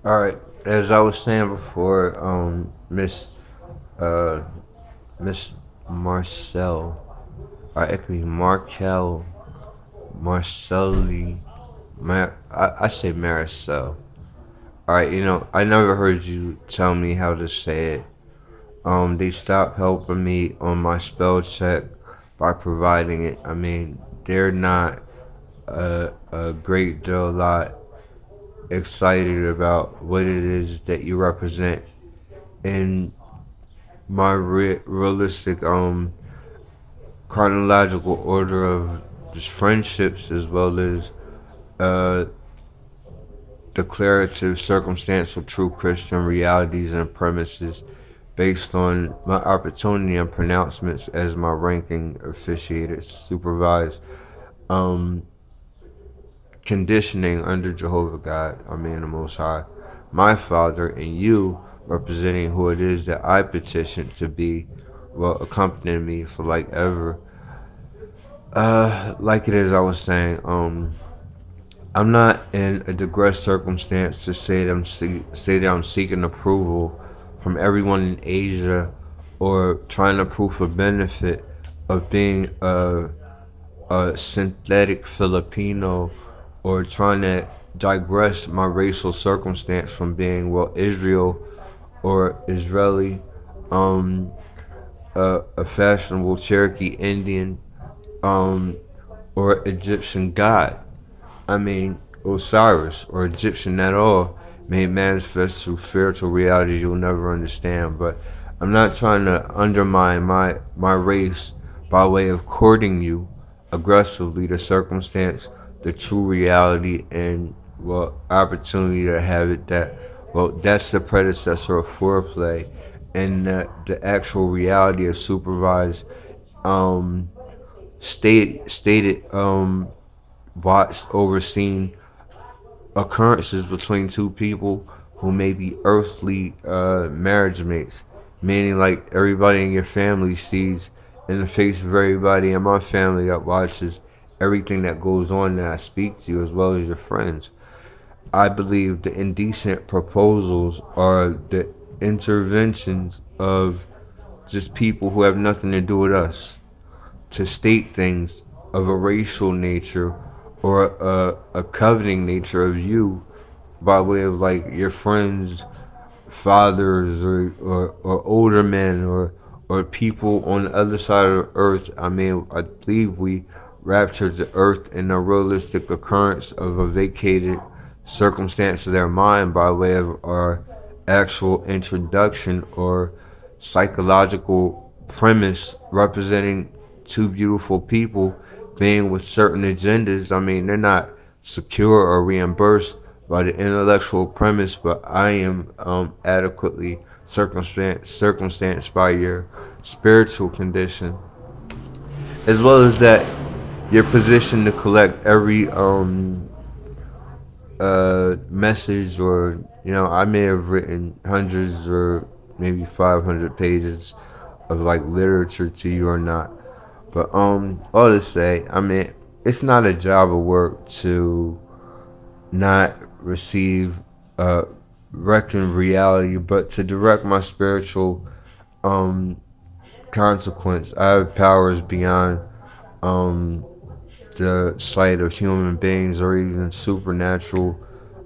All right, as I was saying before, uh, Miss Marcel, or it could be Markel, Marcelli, I say Marcel. All right, I never heard you tell me how to say it. They stopped helping me on my spell check by providing it. I mean, they're not a great deal lot excited about what it is that you represent in my realistic chronological order of just friendships, as well as uh declarative circumstantial true Christian realities and premises based on my opportunity and pronouncements as my ranking officiated supervised um conditioning under Jehovah God, I mean the Most High, my Father, and you representing who it is that I petition to be, well, accompanying me for like ever. Like it is, I was saying, I'm not in a digress circumstance to say that say that I'm seeking approval from everyone in Asia, or trying to prove a benefit of being a synthetic Filipino, or trying to digress my racial circumstance from being, well, Israel or Israeli, um, a fashionable Cherokee Indian, um, or Egyptian god. I mean, Osiris or Egyptian at all may manifest through spiritual realities you'll never understand. But I'm not trying to undermine my race by way of courting you aggressively. The circumstance, the true reality, and, well, opportunity to have it that, well, that's the predecessor of foreplay, and the actual reality of supervised, um, stated, watched, overseen occurrences between two people who may be earthly marriage mates. Meaning, like, everybody in your family sees in the face of everybody in my family that watches everything that goes on that I speak to you, as well as your friends. I believe the indecent proposals are the interventions of just people who have nothing to do with us, to state things of a racial nature or a coveting nature of you by way of, like, your friends, fathers, or older men, or people on the other side of the earth. I mean, I believe we raptured the earth in a realistic occurrence of a vacated circumstance of their mind by way of our actual introduction or psychological premise representing two beautiful people being with certain agendas. I mean, they're not secure or reimbursed by the intellectual premise, but I am adequately circumstanced by your spiritual condition, as well as that your position to collect every message, or, I may have written hundreds or maybe 500 pages of, like, literature to you or not. But all to say, I mean, it's not a job of work to not receive reckon reality, but to direct my spiritual um consequence. I have powers beyond um the sight of human beings, or even supernatural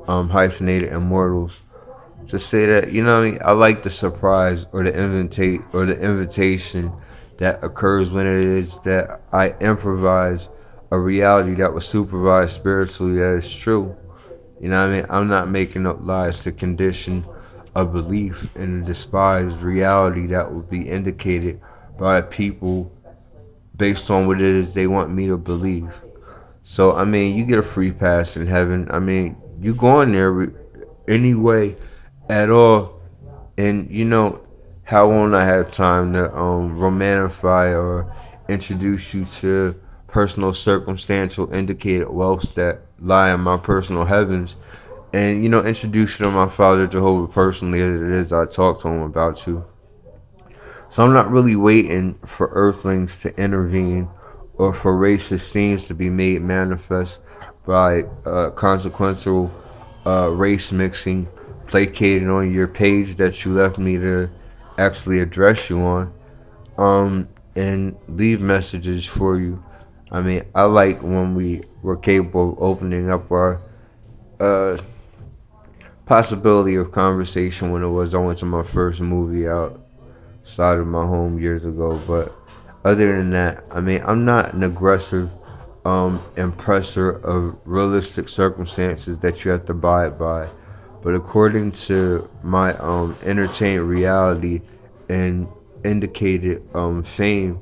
hyphenated immortals. To say that, what I mean, I like the surprise, or the invitation that occurs when it is that I improvise a reality that was supervised spiritually, that is true. You know what I mean? I'm not making up lies to condition a belief in a despised reality that will be indicated by people based on what it is they want me to believe. So, I mean, you get a free pass in heaven. I mean, you go in there anyway at all, and how won't I have time to romantify or introduce you to personal circumstantial indicated wealths that lie in my personal heavens, and introduce you to my Father Jehovah personally, as it is I talk to him about you. So I'm not really waiting for earthlings to intervene, or for racist scenes to be made manifest by consequential race mixing, placated on your page that you left me to actually address you on, and leave messages for you. I mean, I like when we were capable of opening up our uh, possibility of conversation when it was I went to my first movie outside of my home years ago. But other than that, I mean, I'm not an aggressive impressor of realistic circumstances that you have to abide by. But according to my entertained reality and indicated fame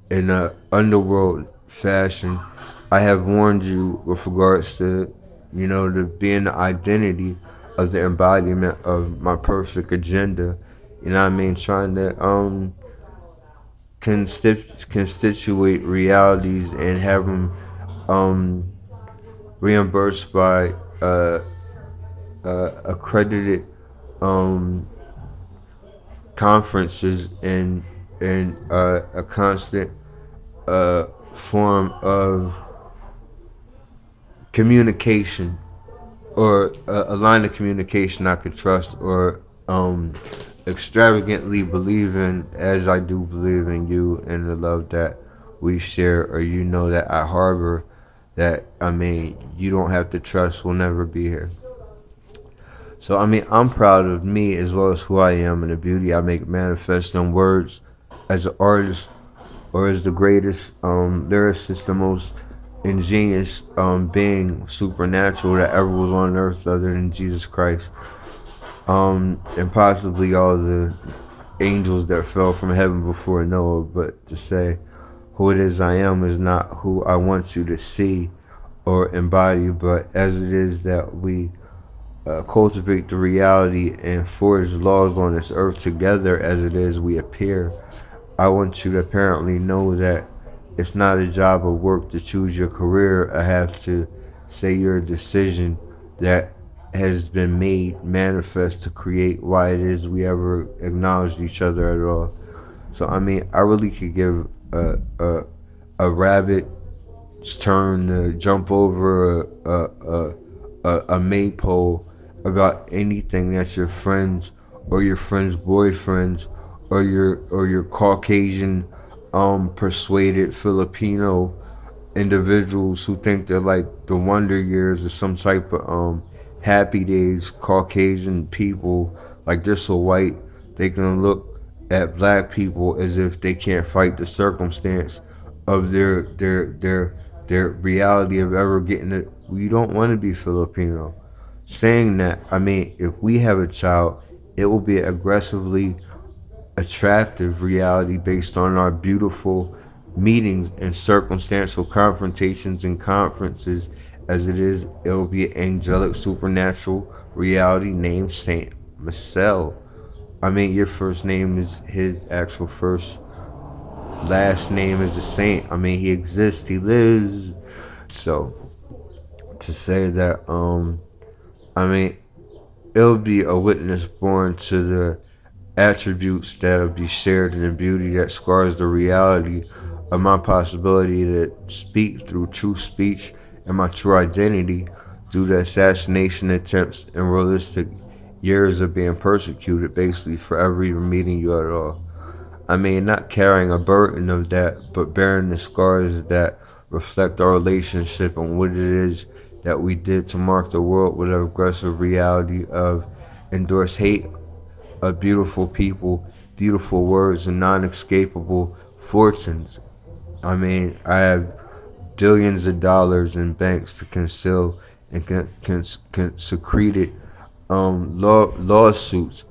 in a underworld fashion, I have warned you with regards to, to being the identity of the embodiment of my perfect agenda. You know what I mean? Trying to constitute realities and have them um, reimbursed by accredited um, conferences and a constant form of communication, or a line of communication I could trust, or extravagantly believe in, as I do believe in you and the love that we share, or that I harbor, that I mean you don't have to trust will never be here. So I mean, I'm proud of me as well as who I am and the beauty I make manifest in words as an artist, or as the greatest lyricist, the most ingenious being supernatural that ever was on earth other than Jesus Christ. And possibly all the angels that fell from heaven before Noah. But to say who it is I am is not who I want you to see or embody, but as it is that we cultivate the reality and forge laws on this earth together, as it is we appear. I want you to apparently know that it's not a job of work to choose your career. I have to say your decision that has been made manifest to create why it is we ever acknowledged each other at all. So I mean, I really could give a rabbit's turn to jump over a maypole about anything that your friends or your friends' boyfriends or your Caucasian persuaded Filipino individuals who think they're like the Wonder Years or some type of Happy Days Caucasian people, like they're so white they can look at black people as if they can't fight the circumstance of their reality of ever getting it. We don't want to be Filipino. Saying that, I mean, if we have a child, it will be aggressively attractive reality based on our beautiful meetings and circumstantial confrontations and conferences. As it is, it will be an angelic supernatural reality named Saint Marcel. I mean, your first name is his actual first, last name is a saint. I mean, he exists, he lives. So to say that, I mean, it'll be a witness born to the attributes that'll be shared in the beauty that scars the reality of my possibility to speak through true speech and my true identity through the assassination attempts and realistic years of being persecuted, basically forever even meeting you at all. I mean, not carrying a burden of that, but bearing the scars that reflect our relationship and what it is that we did to mark the world with an aggressive reality of endorse hate of beautiful people, beautiful words, and non-escapable fortunes. I mean, I have billions of dollars in banks to conceal and secreted lawsuits